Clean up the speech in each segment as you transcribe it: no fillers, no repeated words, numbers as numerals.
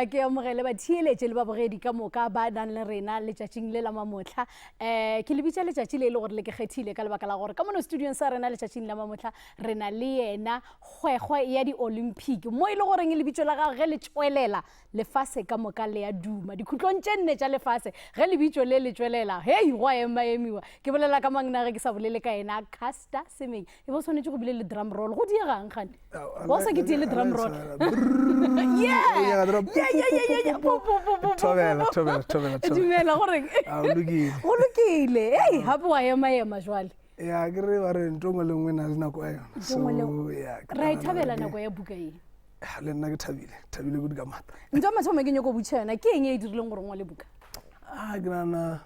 ke amogele ba thieletse le ba bogedi ka moka ba nang le rena letšatšing le la mamotlha ke le bitsa letšatši le ile gore le ke kgethile ka lebaka la gore ka mono studiong sa rena letšatšing la mamotlha rena le yena kgwekgwe ya di-olympic mo e le goreng le bitso la gage ge le tswelela lefase ka moka le ya duma dikhutlong tše nne tša lefase ge le bitso le le tswelela hei go a emaemiwa ke bolela ka mangna ge ke sa bolele ka ena Caster Semenya e bo tshwanetse go bile le drum roll go diegang gane go sa ke tie le drum roll dumela goreng go lokile ei gape wa ema jwale ya ke re ba re ntongo le nngwe na le nako ya yona so ya ra e thabela nako ya buka eng le nna ke thabile go di ka mata ntwa mathomo ke nyoko butšhana ke eng e dirileng gore ngwa le buka ke nana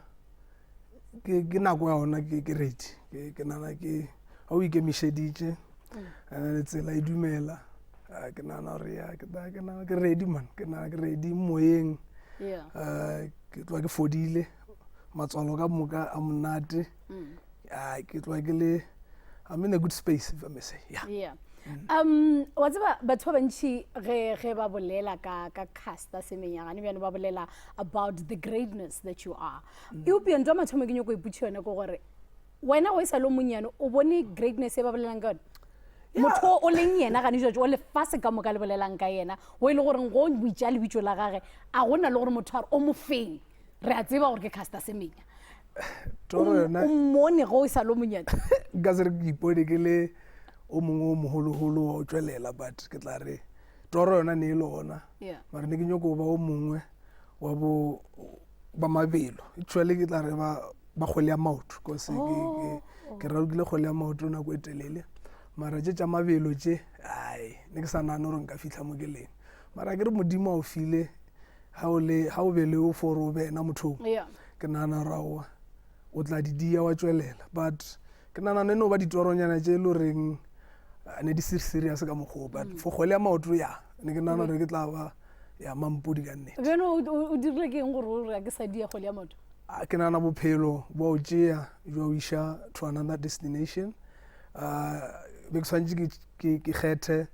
ke nako ya ona ke ready ke nana ke a o ikemišeditše le tsela e dumela ke nana gore ya ke nana ke ready man ke nana ke ready moyeng ke tloa ke fodile matswalo ka moka a monate ke tloa ke le I'm in a good space if I may say yeah wa tseba batho ba bantši ge ba bolela ka Caster Semenya gane bjane ba bolela about the greatness that you are e upia ntwa mathomo ke nyoko iputši yone ko gore wena o e sa lo monyane o bone greatness e ba bolelang ka yone motho o leng yena gane jwatse o lefase ka moka le bolelang ka yena o e le goreng go bitša lebitso la gage a gona le gore motho a re o mofeng re a tseba gore ke Caster Semenya o mmone go o sa lo monyane ka se re ke ipone ke le o mongwe o moholoholo wa o tswelela but ke tla re toro yona ne e le ona mara ne ke nyoko ba o mongwe wa ba mabelo actually ke tla re ba kgole ya maoto because ke raukile kgole ya maoto nako e telele mara tša mabelo tše ai ne ke sa nane gore nka fitlha mo ke leng mara ke re modimo a o file ha o bele o for o bena mothong ke nana rawa o tla di dia wa tswelela but ke nana ne no ba ditoronyana tše le reng ne di serious ka mokgo but for kgole ya maoto ya ne ke nana re ke tla ba ya mampodi ka nnete bjone o dirile ke eng gore o re ke sa dia kgole ya maoto ke nana bophelo bo o tšea jwa o iša to another destination be ke swantse ke kgethe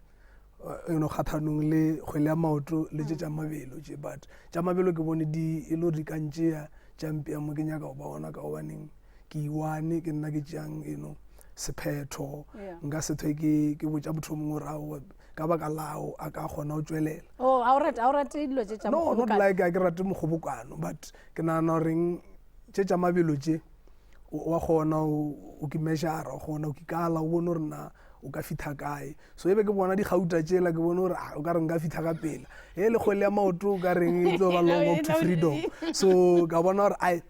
kgathanong le kgwele ya maoto le tša mabelo tše but tša mabelo ke bone e lo di kantšea tšampea mo ke nyaka go ba ona ka gobaneng ke iwane ke nna ke tšeang sephetho nka se thwe ke botša motho mongwe rao ka baka lao a ka kgona go tswelela no not like a ke rate mokgobokano but ke nana goreng tše tša mabelo tše wa kgona o ke measura o kgona o kikala o bone gore na o ka fitha kae so ebe ke bona dikgauta tšela ke bone gore o ka re nka fitha ka pela e le kgwele ya maoto o ka reng e tlo ba long walk to freedom so ka bona gore ai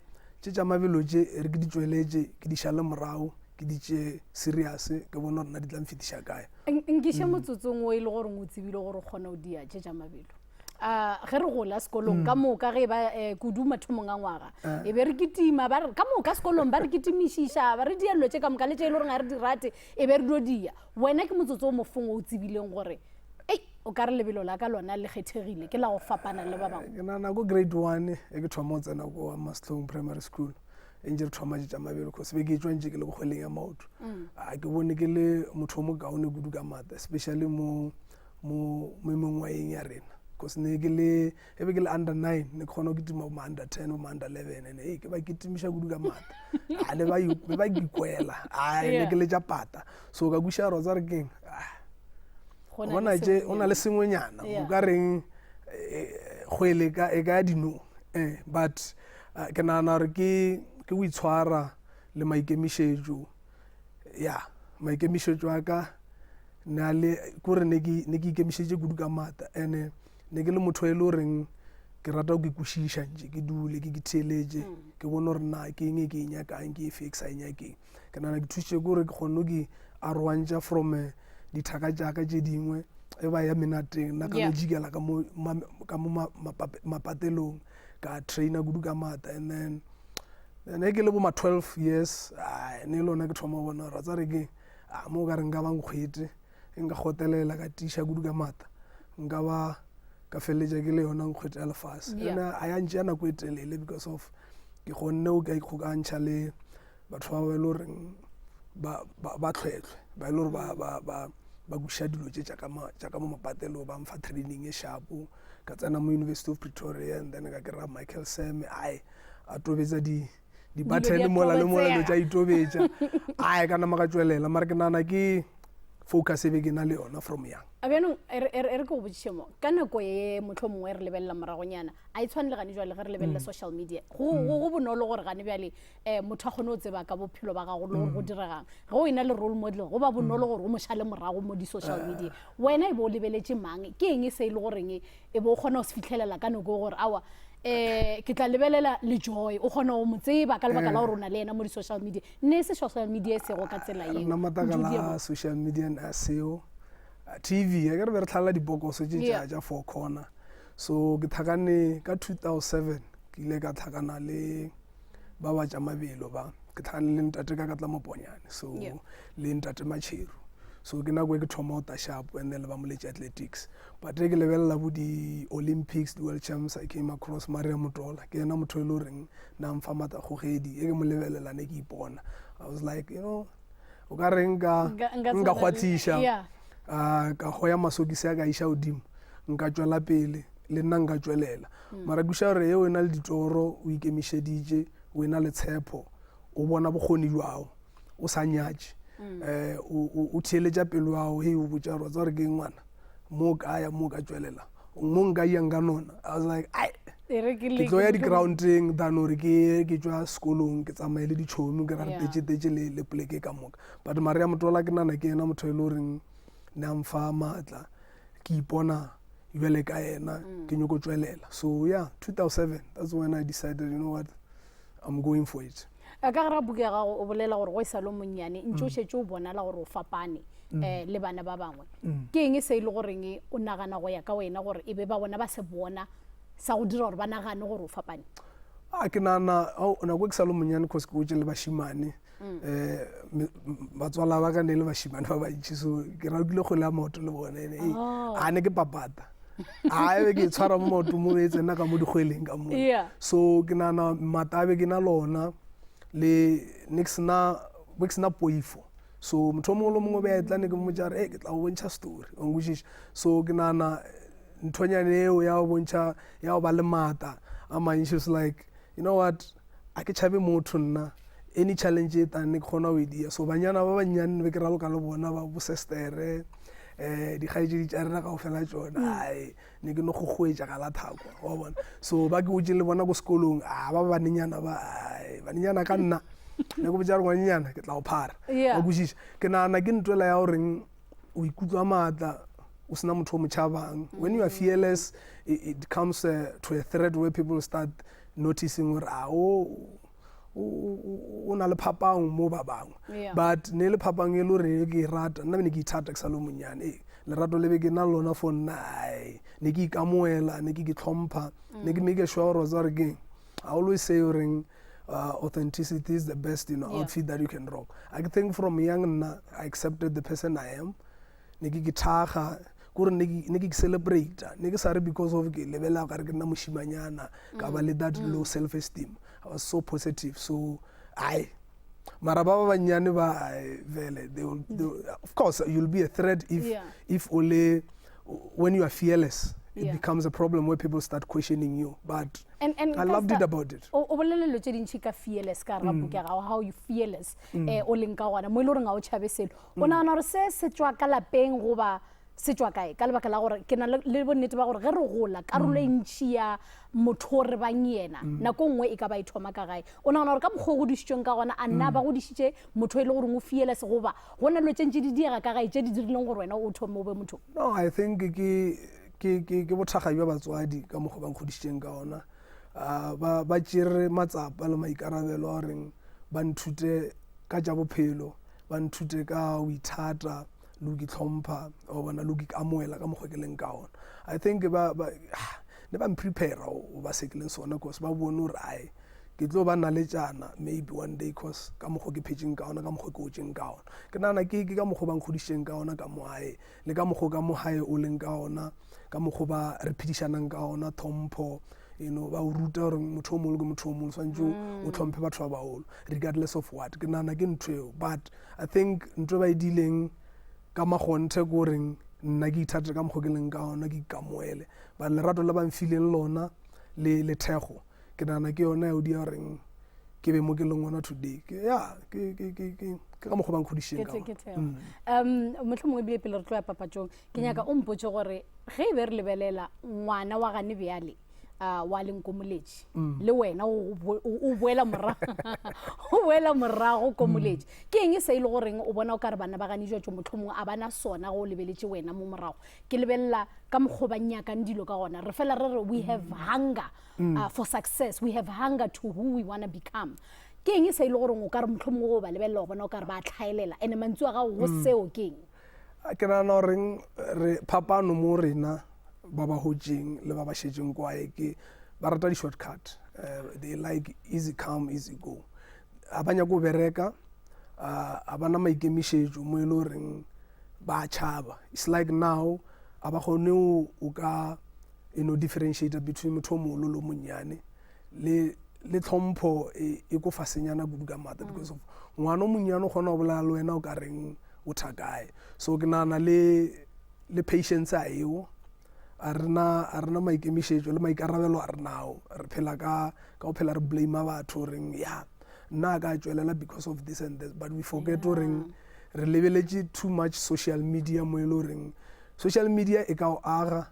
tše tša mabelo tše re ke di tsweletše ke di šale morago ke di tše serious ke bona gore na di tla mfitiša kae nkiša motsotsong o e le gore o tsebile gore o kgona o dia tše tša mabelo ge re gola sekolong ka moka ge ba kudu mathomong a ngwaga e be re ketima ka moka sekolong ba re ketimišiša ba re dia dilo tše ka moka le tše e le gore ga re di rate e be re dio dia wena ke motsotso o mofong o o tsebileng gore o ka re lebelo la ka lona le kgethegile ke la go fapana le ba bangwe ke nana ko grade 1 e ke thoma o tsena ko Maslong primary school e ntse re thoma tša mabelo cause be ke tswa ntse ke le bogweleng ya maoto ke bone ke le motho o mokaone kudu ka mata especially mo mengwaeng ya rena because ne ke le ebe ke le under 9 ne ke kgona go kitima mo under 10 mo under 11 and ke ba kitimiša kudu ka mata le ba ikwela ne ke le tša pata so ka kuša ro tsa re keng ona je ona le sengwenyana o ka reng kgwele e ka dino but ke nana re ke o itshwara le maikemišetšo maikemišetšo a ka na le kore ne ke ikemišetše kudu ka mata ene ne ke le motho e le goreng ke rata go ke kwešiša ntše ke dule ke theeletše ke bone gore na ke eng e ke e nyakang ke e fixa e nyakeng ke nana ke thušitše ke gore ke kgonne ke arwantša from dithaka tšaka tše dingwe e ba ya menateng nna ka mo jikela ka mo mapatelong ka traina kudu ka mata and then ke le bo ma 12 years ne le ona ke thoma bona ra tsa re ke mo ka re nka bang kgwete nka gotelela ka tiša kudu ka mata nka ba ka feleletša ke le yona nkgwete ya lefase ena a ya ntše ya nako e telele because of ke kgonne o ka ikgokantšha le batho ba ba e le goreng ba tlhwetlhwe ba e le gore ba kuša dilo tše tša ka mo mapatelo ba mfa training e shapo ka tsena mo University of Pretoria, and then ka kry-a Michael Sem a tobetsa di-button mola le mola lo tša itobetša ka nama ka tswelela mara ke nana ke focus e be ke na le yona from young. Abianong re go botšiše mo ka nako ye motlho mongwe re lebelela moragonyana a itshwane le gane jwale ge re lebelela social media go bonolo gore gane bjale motho a kgone o tseba ka bophelo ba gago le gore go diregang ge o ena le role model go ba bonolo gore o mošale morago mo di-social media wena e be o lebeletše mang ke eng e se e le goreng e be o kgona go se fitlhelela ka nako gore awa ke tla lebelela le Joy o kgona go mo tseba ka lebaka la gore o na le ena mo di-social media nne se social media e sego ka tsela eo nna mataka la social media a seo TV ke re be re tlhala dibokoso tše tša four corner so ke thakane ka 2007 ke ile ka thakana le ba ba tša mabelo ba ke thakane le ntate ka tla moponyane so le ntate Matšheru so ke nako e ke thoma o ta sharp and then le ba moletše athletics but ke lebelela bo di-Olympics di-World Champs I came across Maria Motola ke ena motho e le goreng na mfa matakgogedi e ke mo lebelela ne ke ipona I was like o ka re nka kgwathiša ka goya masokisi a ka iša godimo nka tswela pele le nna nka tswelela mara kuša gore eo e na le ditoro o ikemišeditše o ena le tshepo o bona bokgoni jwao o sa nyatše o theeletša pelo yago he o botša gore tsa gore ke ngwana mo ka ya mo ka tswelela mo nka yang ka nona I was like ke tlo ya di-groundeng than gore ke tswa sekolong ke tsamaye le ditšhomi ke ra re tetse le poleke ka moka but Maria Motola ke nana ke ena motho e le goreng ne a mfa maatla ke ipona jwale ka ena ke nyoko tswelela so 2007 that's when I decided you know what I'm going for it. Ka gara buka gago o bolela gore go isa lo monnyane ntse o šetse o bonala gore o fapane le bana ba bangwe ke eng se ile goreng o nagana go ya ka wena gore e be ba bona ba se bona sa go dira gore ba nagane gore o fapane ke nana nako ke sa lo monnyane cause ke botse le bashimane batswala ba ka ne le bashimane ba bantši so ke rakile kgole ya maoto le bone ne ke papata be ke tshwara mo maoto mo e tsena ka mo dikgweleng ka mo so ke nana matabe ke na lona le nexna poifo so motho mongwe le mongwe be a tla ne ke mmotša re ke tla go bontšha story o nkwešiša so ke nana nthonyane eo ya go bontšha ya go ba le maata a mantši is like you know what a ke tšhabe motho nna any challenge e tane ke kgona o e dia so banyana ba bannyane be ke raloka le bona ba bosestere dikgaetšedi tša rena kao fela tsona ne ke no go goetša ka la thako wa bona so ba ke botse le bona ko sekolong ba banenyana ka nna ne ko botša re ngwanenyana ke tla go phara ba kwešiša ke nagana ke ntwela ya goreng o ikutlwa maatla o sena motho o motšhabang when you are fearless it comes to a threat where people start noticing gore o na le phapang mo ba bangwe but ne le phapang e le gore ke e rata nna be ne ke ithata ke sa le monyane lerato le be ke na lona for nna ne ke ikamoela ne ke tlhompha ne ke make sure gore ke I always say authenticity is the best outfit that you can rock. I think from young nna I accepted the person I am ne ke thaga gore ne ke celebrate ne ke sa re because of ke lebela ka re ke nna moshimanyana ka ba le that low self esteem I was so positive so mara ba banyane ba vele of course you'll be a threat if only when you are fearless it becomes a problem where people start questioning you but I loved it about it o bolele lo tse dintši ka fearless ka ra buka ga how you fearless o leng ka gona mo ile gore ga o tshabe selo o nagana gore se tswa ka lapeng goba se tswa kae ka lebaka la gore ke na le bonnete ba gore ge re gola karolo e ntši ya motho re bang yena nako nngwe e ka ba e thoma ka gae o nagana gore ka mokgwa o godišitšweng ka gona a nna ba godišitše motho e le gore o fearless goba go na dilo tše ntši di diega ka gae tše di dirileng gore wena o thome o be motho no I think ke bothakga jwa batswadi ka mokgwa ba nkgodišitšeng ka ona ba tšere matsapa le maikarabelo a goreng ba nthute ka tša bophelo ba nthute ka o ithata le go itlhompha o bona le go ikamoela ka mokgwa ke leng ka ona I think ne ba mprepare o ba se ke leng sona cause ba bone gore ke tlo ba naletšana maybe one day cause ka mokgwa ke phetšeng ka ona ka mokgwa ke otšeng ka ona ke nagana ke ka mokgwa ba nkgodišitšeng ka ona ka mogae le ka mokgwa ka mogae o leng ka ona ka mokgwa ba re phedišanang ka ona thompho ba o ruta gore motho o mongwe ke motho o mongwe swantse o tlhomphe batho ba bagolo regardless of what ke nagana ke ntho eo but I think ntho ba e dileng ka magonthe ke goreng nna ke ithate ka mokgwa ke leng ka ona ke ikamoele but lerato le ba mfileng lona le thego ke nana ke yona ya o di reng ke be mo ke leng ona today ke ka mokgwa ba nkgodisheng ka mohlomongwe bile pele re tlo ya papatšong ke nyaka o mpotse gore ge e be re lebelela ngwana wa gane bjale wa lenkomoletši le wena o boela morago komoletši ke eng se ile goreng o bona o ka re bana ba gane jotšo mohlomongwe a bana sona go lebeletše wena mo morago ke lebelela ka mokgwa ba nyakang dilo ka gona re fela re re we have hunger for success, we have hunger to who we want to become. Ke eng se ile gore o ka re mohlomongwe go ba lebelela go bona o ka re ba tlhaelela ene mantsi wa ga go seo ke eng ke nana gore re phapano mo rena ba ba hojeng le ba ba shetseng kwae ke ba rata di shortcut they like easy come easy go a banya go bereka a bana maikemišetšo mo ile goreng ba tšhaba it's like now a ba gone o ka differentiate between motho mo lo monyane le tlhompho e go fasenyana kudu ka mata because of ngwana monyane gona go bolela le wena o ka reng o thakae so ke nana le patience a eo a rena maikemišetšo le maikarabelo a renao re phela ka go phela re blame batho reng ya nna ka tswelela because of this and this but we forget reng re lebeletše too much social media mo ile reng social media e ka o aga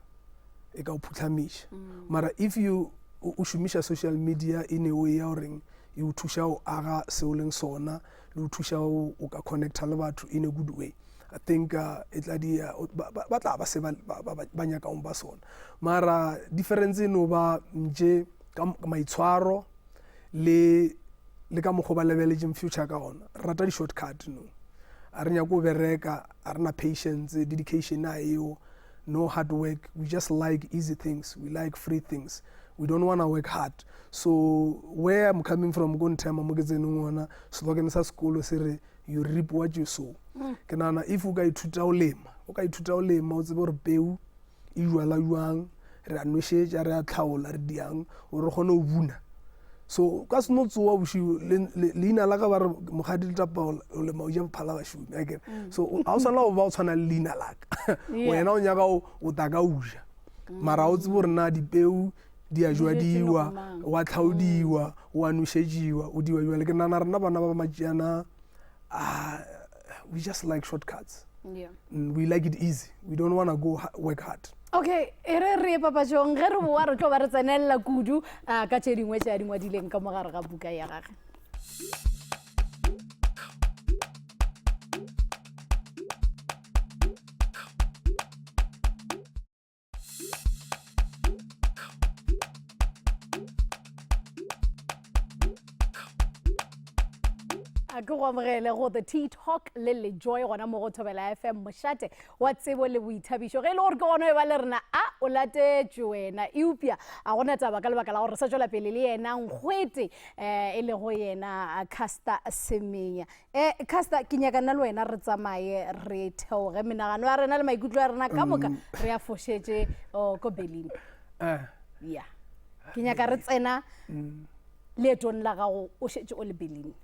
e ka o phutlamiša mara if you o šomiša social media in a way ya reng e o thuša o aga seo leng sona le o thuša o ka connecta le batho in a good way I think it la dia ba tla ba se ba nyakaong ba sona mara difference no ba nje ka maitshwaro le ka mokgwa ba lebeletšeng future ka ona rata di shortcut no a re nyako bereka a rena patience dedication a eo no hard work we just like easy things we like free things we don't want to work hard so where I'm coming from go ntema mo ke tseneng ona slogan sa sekolo se re you reap what you sow ke nana if o ka ithuta o lema o tsebe gore peu e jwala jwang re a nošetša re a tlhaola re diang o re kgone o buna so ka se no tsoa bošio leina la ka ba re mogadi le tapa o lema o ja phala ba šomi again so a o sala o ba o tshwana le leina la ka wena o nyaka o taka o ja mara o tsebe gore na dipeu di a jwadiwa wa tlhaodiwa wa nošetšiwa o diwa jwale ke nana rena bana ba matšeana we just like shortcuts we like it easy we don't want to go work hard okay re papatšong ge re boa re tlo ba re tsenelela kudu ka tše dingwe tše a dingwadileng ka mogare ga buka ya gage ke go amogele go the tea talk le le joy gona mo go Thobela FM mošate wa tsebo le boithabišo ge e le gore ke gona e ba le rena o latetše wena eupša a gona taba ka lebaka la gore sa tšwela pele le yena nkgwete e le go yena Caster Semenya Caster ke nyaka nna le wena re tsamaye re theoge menagano ya rena le maikutlo ya rena ka moka re a fošetše ko Berlin ya ke nyaka re tsena leetong la gago o šetše o le Berlin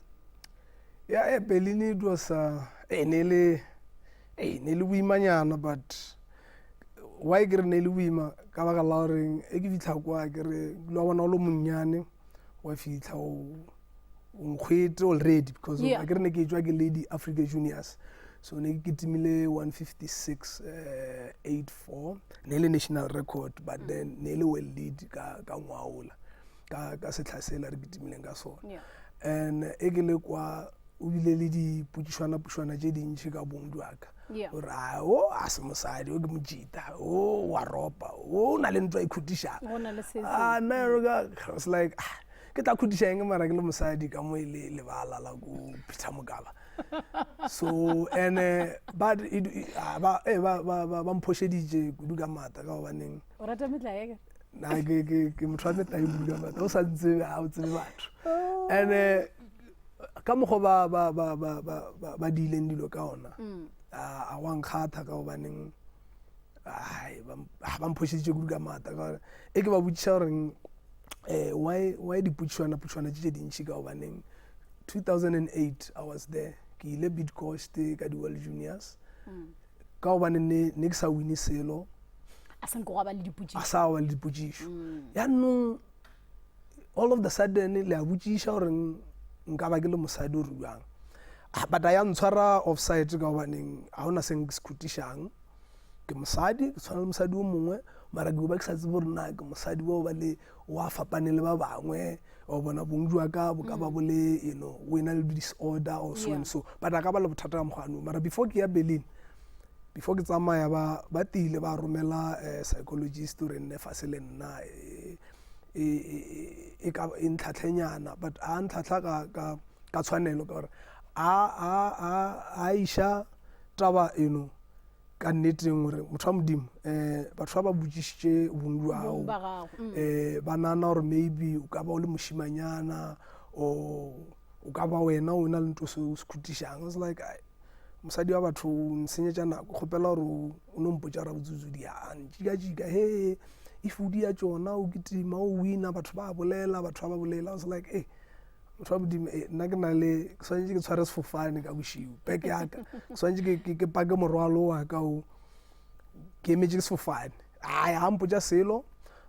yeah, Berlin it was nearly boimanyana but why ke re ne le boima ka baka la gore e ke fitlha kwa ke re lo bona o le monnyane wa fitlha o nkgwete already because I ke re ne ke tswa ke Lady Africa Juniors so ne ke timile 156 84 ne le national record but then ne le world lead ka ngwaola ka setlhasela re bitimileng ka sona and e ke le kwa o bile le di putšwana tše dintši ka bondu aka gore a se mosadi o ke mojita wa ropa o na le ntwa ikhutišang I was like ke tla khutiša eng mara ke le mosadi ka mo ile lebala la go Peter Mokala so and but ba mphošeditše kudu ka mata ka gobaneng o rata metlae na ke motho wa metlae kudu ka mata o sa ntsebe ga o tsebe batho and ka mokgwa ba dileng dilo ka ona a wa nkgatha ka gobaneng ba mphošeditše kudu ka mata e ke ba botšiša goreng why diputšwana tše dintši ka gobaneng 2008 I was there ke ile Bid Coast ka di World Juniors ka gobane ne ke sa wine selo a sa ba le dipotšišo yaanong all of the sudden le a botšiša gore nka ba ke le mosadi o ruang but a ya ntshwara offside ka gobaneng ga gona seng ke se khutišang ke mosadi ke tshwana le mosadi o mongwe mara ke ba ke sa tsebe gore na ke mosadi bao ba le wa fapane le ba bangwe o bona bong jwa ka bo ka ba bole o ena le disorder or so and so but a ka ba le bothata ka mogano mara before ke ya Berlin before ke tsamaya ba tile ba romela psychologist re nne fase le nna e ntlhatlhenyana but a ntlhatlha ka tshwanelo ka gore a isha taba ka nneteng gore motho wa modimo batho ba botšišitše bong jwao ba nana gore maybe o ka ba o le mošimanyana o ka ba wena o na le nto se khutišang it's like mosadi wa batho nsenyetša nako kgopela gore o no mpotša ra botsutsudi jika he ifudi ya tšona o kitima o wina batho ba bolela batho ba bolela I was like motho wa modimo nna ke na le ke swantse ke tshware sefofane ka bošiu back yaka ke swantse ke pake morwalo wa ka o ke emetse ke sefofane ga mpotša selo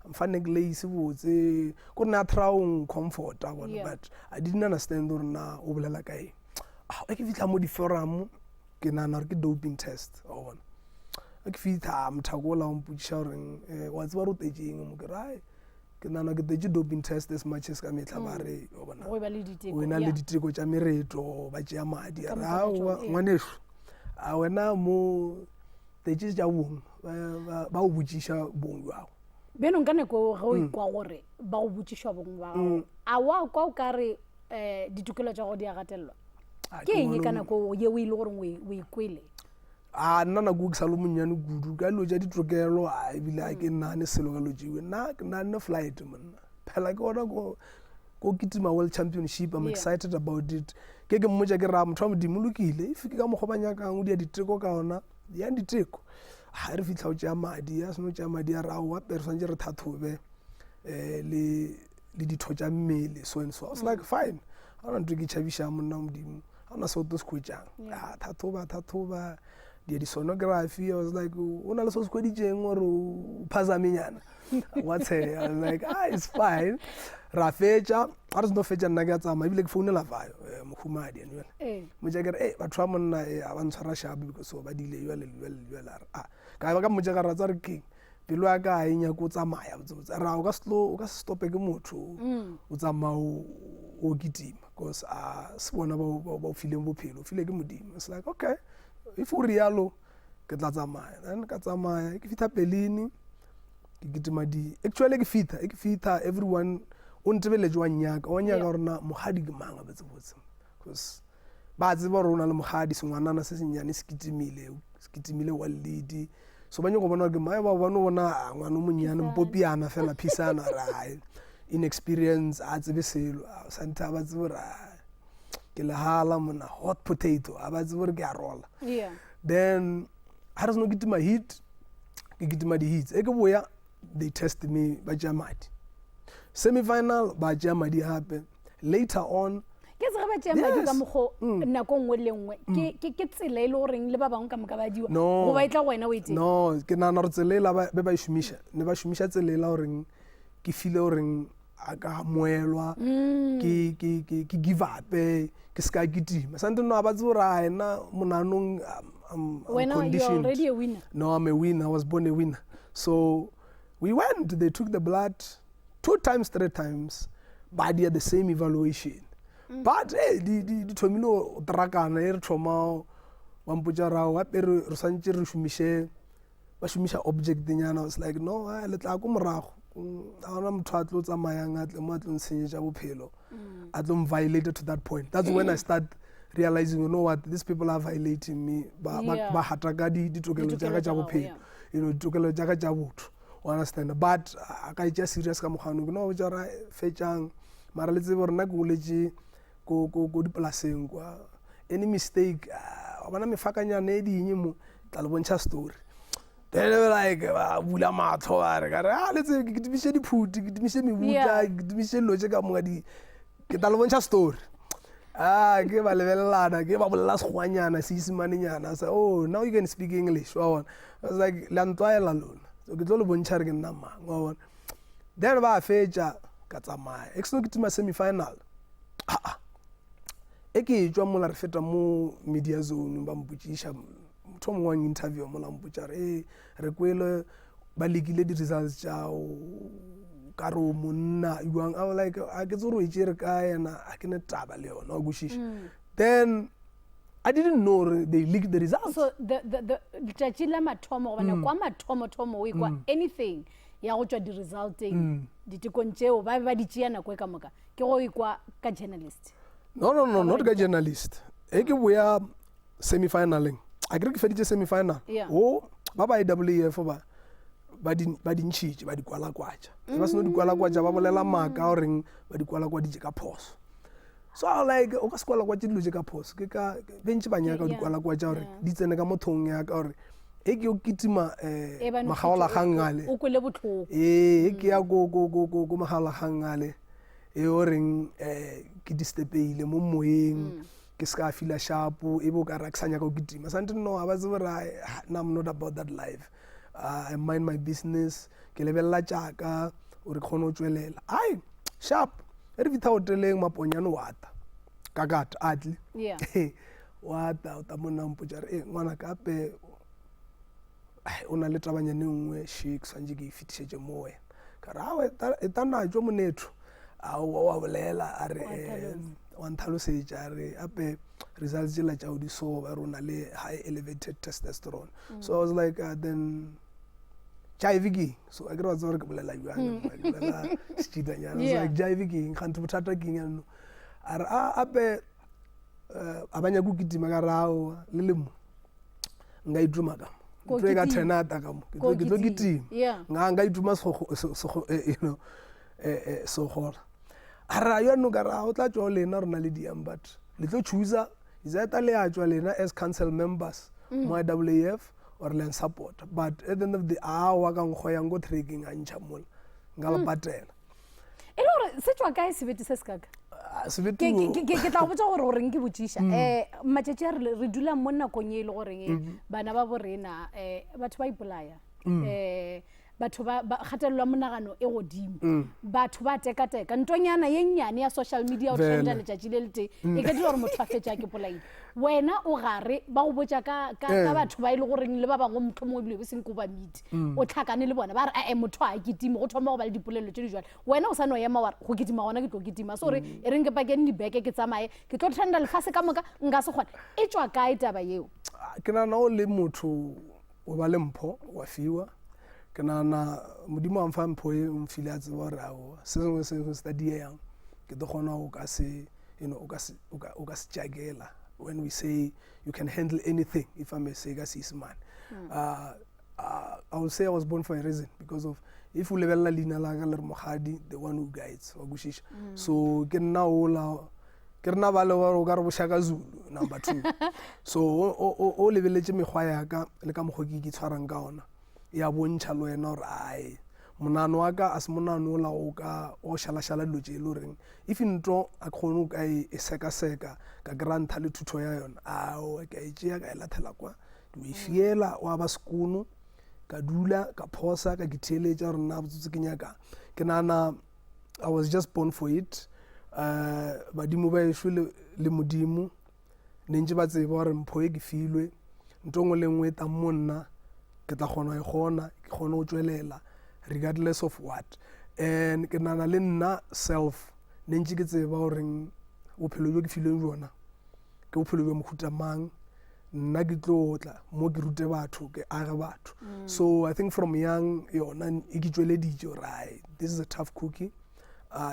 mfane ke leise botse ko nna try o comforta bona but I didn't understand gore na o bolela ka eng ke fitlha mo di-forum ke nana gore ke doping test bona ke fitlha mothako ola o mpotšiša gore wa tseba re o tetšeng mo ke rae ke nana ke tetse doping test as much as ka metlha ba re o ena le diteko tša meretlo ba tšea madi ngwanešo a wena mo tetse tša bong ba o botšiša bong jwago beno nka neko ge o ikwa gore ba go botšiša bong bao a wa kwa o ka re ditokelo tša go di a gatelelwa ke eng ka nako ye o ile gore o ikwele nna nako ke sa le monnyane kudu ka dilo tša ditokelo ebile a ke nnane selo ka lojewe nna ke nanne flight monna phela ke ona ko kitima world championship I'm excited about it ke mmotša ke ra motho wa modimo lokile if ke ka mokgwa ba nyakang o di a diteko ka ona ya diteko re fitlha o tšea madi a seno tšea madi a rago wa pere swantse re thathobe le ditho tša mmele so and so I was like fine a ona nto ke tšhabiša monna modimo a ona se o to se khwetšang thathoba di-sonography I was like o na le so se khweditšeng gore o phasamenyana what's here I was like it's fine ra fetša a re seno fetša nna ke a tsamaya ebile ke founela vayo mokhumadi anele motša kere batho ba monna a ba ntshwara shapo because ba dile jale ka ba ka motša ka ratsa re keng pelo ya ka a e nyako o tsamaya botsebotse ra o ka se stope ke motho o tsamaya o kitima because se bona ba o fileng bophelo o file ke modimo it's like okay if o rialo ke tla tsamaya then ka tsamaya ke fitha Berlin ke kitima actually ke fitha everyone o ntebeletse wa nyaka gore na mogadi ke mang botsebotse because ba tseba gore o na le mogadi sengwanana se senyane se kitimile wa lead so ba nyako bona ke mae ba bona bona ngwana monnyane mpopiana fela phisana ra inexperience a tsebe selo santa ba tsebe ra ke le hala mona hot potato a ba tsebe ke a rola then ha re no kitima hit ke kitima di hits ke boya they test me ba jamadi semi-final ba jamadi hape later on ke se ga ba jamadi ka mogo nako nngwe le nngwe ke tsela ile goreng le ba bang ka moka ba diwa go ba itla wena o ite no ke nana re tselela ba shumisha ne ba shumisha tselela goreng ke file goreng a ka moelwa ke give up ke ska kitima sante no ba tsora ena monanong I'm when you're already a winner. No, I'm a winner. I was born a winner. So we went. They took the blood 2 times, 3 times, but they had the same evaluation. But hey, the tomino trakana er trauma wampujara wapere rosanche rushumishe bashumisha object dinyana. I was like, no, let la ko morago. Ana motho a tlo tsamayang a tle mo a tlo ntshenyetsa bophelo. A tlo violated to that point. That's when I start realizing, you know what, these people are violating me. Ba hataka ditokelo tsa tsa bophelo. You know, ditokelo tsa tsa botho. You understand? But I ka itse serious ka mogano. You know, jara fetjang mara le tsebo rena go letse go diplaseng kwa. Any mistake, bana mefakanyana e dinyi mo tla le bontsha story. Then they were like, bula matho a re ka re let's ke dimise diphuti ke dimise mebuta ke dimise loje ka mo di ke tla le bontsha story. ke ba lebelelana ke ba bolela segwanyana seisimanenyana sa oh now you can speak English wa bona. I was like la ntwaela lona so ke tlo le bontšha re ke nna mang wa bona. Then ba fetša ka tsamaya e ke tima semi-final e ke tswa mola re feta mo media zone ba mpotšiša motho mongwe wa interview mola mpotša re re kwele ba lekile di-results tšao ka re o monna yuang I was like a ke tse re o e tšere ka yena a ke ne taba le yona wa kwešiša. Then I didn't know they leaked the results. So the letšatši la mathomo gobane kwa mathomo o ekwa anything ya go tšwa di-resulting ditekong tšeo ba be ba di tšea nako e ka moka ke go ekwa ka journalist. No, not ka journalist. E ke boya semi-finaleng a kere ke feditše semi-final o ba ba IAAF ba dintšhitše ba di kwalakwatša ba seno di kwalakwatša ba bolela maaka o reng ba di kwalakwaditše ka phoso. So I like o ka se kwalakwatše dilo tše ka phoso ke ka bentši ba nyaka o di kwalakwatša gore di tsene ka mo thong ya ka gore e ke o kitima magaolakgang ale o kwele botlhoko e ke ya ko magaolakgang ale e o reng ke distepeile mo moyeng ke se ka fila sharpo e bo ka ra ke sa nyaka o kitima sante no a ba tsebe re I'm not about that life. I mind my business ke lebelela tšaka ore ke kgone o tswelela ai sharp e re fitha hoteleng maponyane wa ta kakata atli wa ta o ta monna mpotša re ngwana kape o na le tabanyane nngwe shik sanje ke fitišetše mo wena ka re awe e tanatšo monetho wa bolela a re wa nthalosetša a re ape results tšela tšao di so ba re o na le high elevated testosterone. So I was like then jive ke so a ke re wa tseba gore ke bolela jang ke bolela setšhitanyana. I was like jive ke kgante bothata ke eng a re ape a ba nyaka o kitima ka rao le le mo nka ituma ka mo ntho e ka tenata ka mo ke tlo kitima nka ituma segora a ra yano ka ra o tla tswa lena rona le diang but le tlo choosa izaeta le a tswa lena as council members mo IAAF or land support but at the end of the hour ka nkgo yang go trekking a ntšha mola nka la patela e le gore se tswa kae sebete se se kaka ke tla botsa gore goreng ke botšiša matšatši a re dula mo nakong e le goreng bana ba borena batho ba ipolaya batho ba kgatelelwa monagano e godimo batho ba tekateka ntonyana ye nnyane ya social media o trenda letšatši le le teng e ka dira gore motho a fetša ke polaile wena o gare ba go botša ka batho ba e le goreng le ba bangwe motlho mongwe ebile be seng ko ba mete o tlhakane le bona ba re motho a kitime go thoma go ba le dipolelo tše di jwale wena o sa no ema wa go kitima gona ke tlo kitima so re e reng ke pakeng dibeke ke tsamaye ke tlo trenda lefase ka moka nka se kgona e tswa kae taba yeo ke nana o le motho o ba le mpho wa fiwa ke nana modimo a mfa mpho e mfile a tseba gore ao se sengwe se se dieyang ke tlo kgona o ka se o ka se tšakela when we say you can handle anything if I may say ka seesemane I will say I was born for a reason because of if o lebelela leina la ka le re mogadi the one who guides wa kwešiša so ke nna ola ke rena ba le gore o ka re bošaka Zulu number 2 so o lebeletše mekgwa yaka le ka mokgwa ke tshwarang ka ona ya bontšha le wena gore ai monano wa ka a se monano ola o ka o šalašala dilo tše e le goreng if ntho a kgone o ka e sekaseka ka granta le thuto ya yona ao ka e tšea ka e lathela kwa ke o e fiela wa ba sekono ka dula ka phosa ka ke theeletša gore nna botsotse ke nyaka ke nana I was just born for it badimo ba ešo le modimo ne ntse ba tseba gore mpho e ke filwe ntho ngwe le nngwe e tang mo nna ke tla kgona e gona ke kgone go tswelela regardless of what and ke nana le nna self ne ntse ke tseba gore bophelo jo ke filweng jona ke bophelo jo mohuta mang nna ke tlotla mo ke rute batho ke age batho so I think from young yona e ke tsweleditše right this is a tough cookie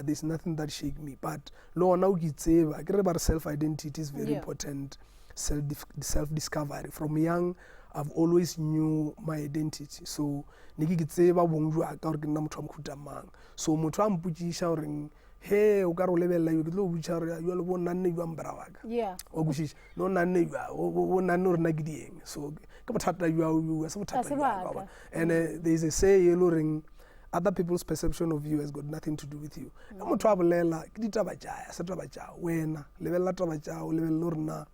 there's nothing that shake me but le ona o ke tseba ke re ba re self identity is very important self discovery from young I've always knew my identity so ne ke tseba bong jwa ka gore ke nna motho wa mohuta mang so motho a mpotšiša gore he o ka re o lebelela yo ke tlo botša gore yo le bo nanne jwa mbra wa ka wa kwešiša no nanne jwa o nanne gore nna ke dieng so ke bothata jwa se bothata jwa and there is a say e le goreng other people's perception of you has got nothing to do with you. Ka motho a bolela ke ditaba tša se taba tša wena lebella taba tša o lebella hore na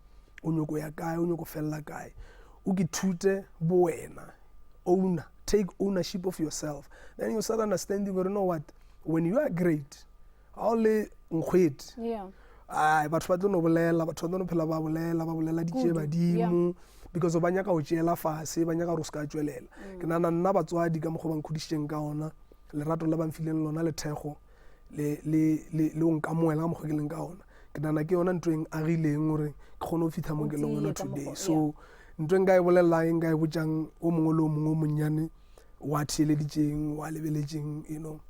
o nyoko ya kae o nyoko fella kae o ke thute bo wena take ownership of yourself. Then you start understanding, you know what, when you are great only nkgwete batho ba tlo no bolela batho ba tlo no phela ba bolela ditše badimo because ba nyaka o tšeela fase ba nyaka go ska tšwelela ke nana nna batswadi ka mogho ba nkhudišeng ka ona lerato la ba mfileng lona le thego le o nkamoela ka mogho ke leng ka ona ke nana ke yona ntweng agileng gore ke kgone go fitlha mo ke leng ona today. So ntweng ka e bolelaeng ka e botsang o mongwe le o mongwe o monnyane wa theeleditšeng wa lebeletšeng you know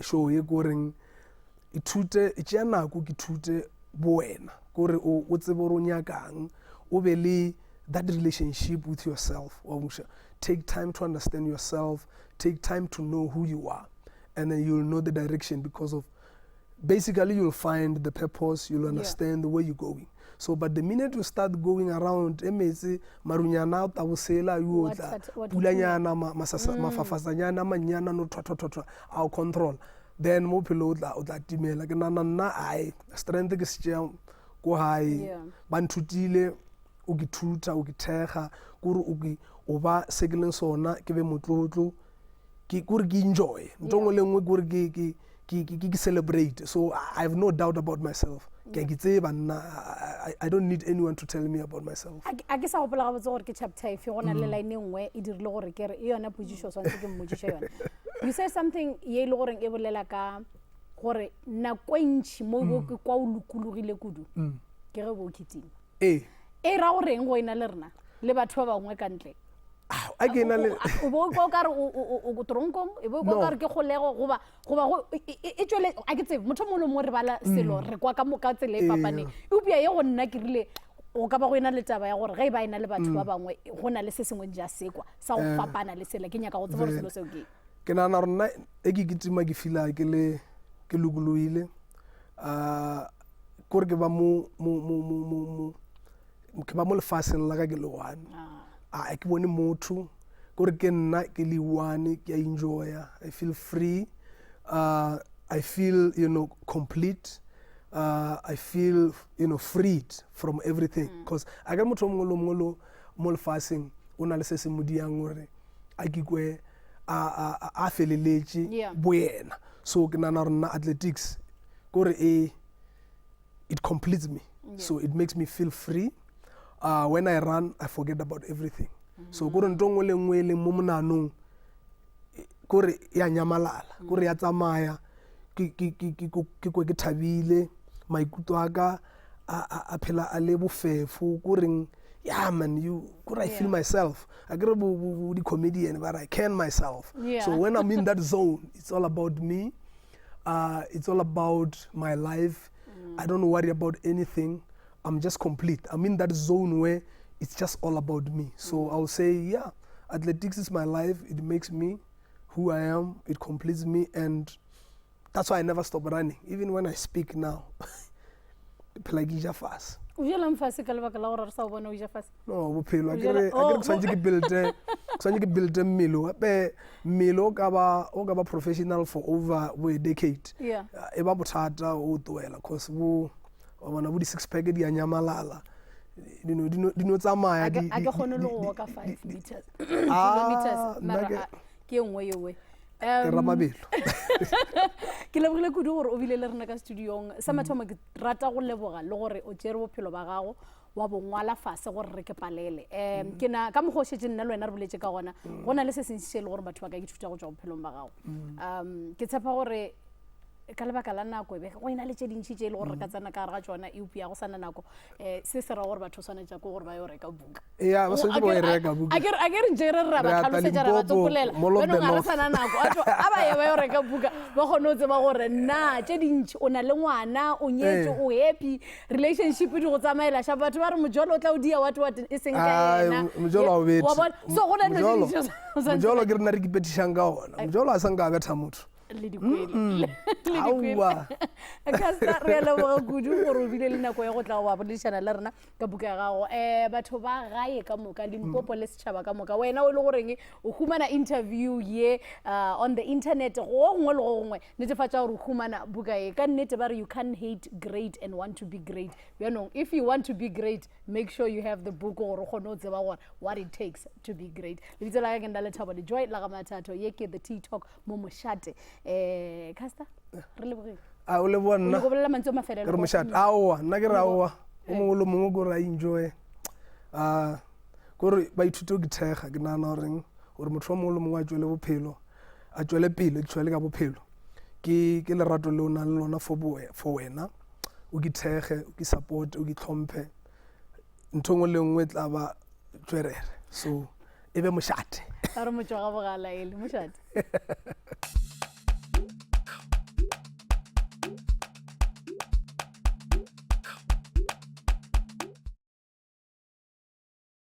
show ye goreng ithute e tšea nako ke thute bo wena gore o tsebe gore o nyakang o be le that relationship with yourself. Take time to understand yourself, take time to know who you are, and then you'll know the direction because of basically you'll find the purpose, you'll understand the way you're going. So but the minute you start going around emetse marunyana ta bosela you pulanyana mafafazanyana manyana no thwa our control then mo phelo o tla timela ke nana ai strength ke se go high ba nthutile o ke thuta o ke thega gore o ba sekeleng sona ke be motlotlo ke gore ke enjoy ntongwe lengwe gore ke celebrate. So I have no doubt about myself. I don't need anyone to tell me about myself. I guess I hope la go gore ke chapter if you gonna le line nngwe e dirile gore ke re e yona position so ntse ke mmotšiša yona. You said something ye le gore e bolela ka gore nako ntši mo go ke kwa o lukulugile kudu ke ge bo kitting e ra gore eng go ina le rena le batho ba bangwe ka ntle a ke na le o bo go ka re o go tronkong e bo go ka re ke kgolego goba e tšwele a ke tsebe motho molo mo re bala selo re kwa ka moka tsele e papane e upia ye go nna ke rile o ka ba go ina le taba ya gore ge e ba ina le batho ba bangwe go na le se sengwe ja sekwa sa go fapana le sela ke nyaka go tseba selo seo ke nana rona e ke kitima ke fila ke lukuluile gore ke ba mo lefaseng la ka ke le one a ke bone motho gore ke nna ke le one ke enjoya I feel free I feel complete I feel freed from everything because a ka motho mongwe mo lefaseng o na le se se modiang gore a kikwe a feleletše boyena so ke nana rona athletics gore it completes me so it makes me feel free. When I run, I forget about everything. So gore ntongwe le ngwe le mo monanong gore ya nyamalala gore ya tsamaya ke ke thabile maikutlo aka a phela a le bofefo gore yeah man I feel myself I get the comedian but I can myself so when I'm in that zone it's all about me it's all about my life I don't worry about anything. I'm just complete. I'm in that zone where it's just all about me. So I'll say, athletics is my life. It makes me who I am. It completes me. And that's why I never stop running. Even when I speak now, pelagija fast. Ujela mfasi kalwa kala ora sa ubona uja fast. No, bopelo. Agere kusanjiki build milo. Be milo ka ba professional for over a decade. Yeah. Eba bothata o tuela cause wana budi six pack di anyamalala dino tsamaya di a ke gone le go walk 5 meters kilometers mara ke engwe yewe ke ramabelo ke lebogile kudu gore o bile le rena ka studiong sa mathomo ke rata go leboga le gore o tsere bophelo ba gago wa bongwala fase gore re ke palele ke na ka mogosetse nna le wena re boletse ka gona gona le se sentse le gore batho ba ka ithuta go tswa bophelong ba gago ke tshepa gore ka lebaka la nako e be go ina le tše dintši tše le gore ka tsana ka re ga tsona e upia go sana nako se se ra gore batho tshwanetse go gore ba yo reka buka ba sentse ba e reka buka a ke re jere ra ba tlhalosetša ra ba tsopolela beno ga re sana nako a ba ye ba yo reka buka ba kgone go tseba gore nna tše dintši o na le ngwana o nyetse o happy relationship di go tsamaela sha batho ba re mojolo o tla o dia what e seng ka yena mojolo o betse so go na le mojolo ke re nna re kipetišang ka ona mojolo a sang ka betha motho le dikwele aowa Caster re a leboga kudu gore o bile le nako ya go tla wa boledišana le rena ka buka ya gago batho ba gae ka moka Limpopo le setšhaba ka moka wena o le goreng o humana interview ye on the internet go gongwe le go gongwe netefatša gore o humana buka ye ka nnete ba re you can't hate great and want to be great bjanong if you want to be great make sure you have the book gore o kgone o tseba gore what it takes to be great lebitso la ka ke nda le thabo le joy la ga mathatho ye ke the tea talk mo mošate Caster re lebogile a o le bona go bolela mantse o mafelelo re mošate aowa nna ke re aowa o mongwe le mongwe gore a enjoy kore ba ithute o ke thega ke nagana gore motho o mongwe le mongwe a tswele bophelo a tswele pele ke tshwele ka bophelo ke lerato le o nang le lona for wena o ke thege o ke support o ke tlhomphe ntho ngwe le nngwe tla ba tswerere so e be mošate a re motho wa ga bogala ele mošate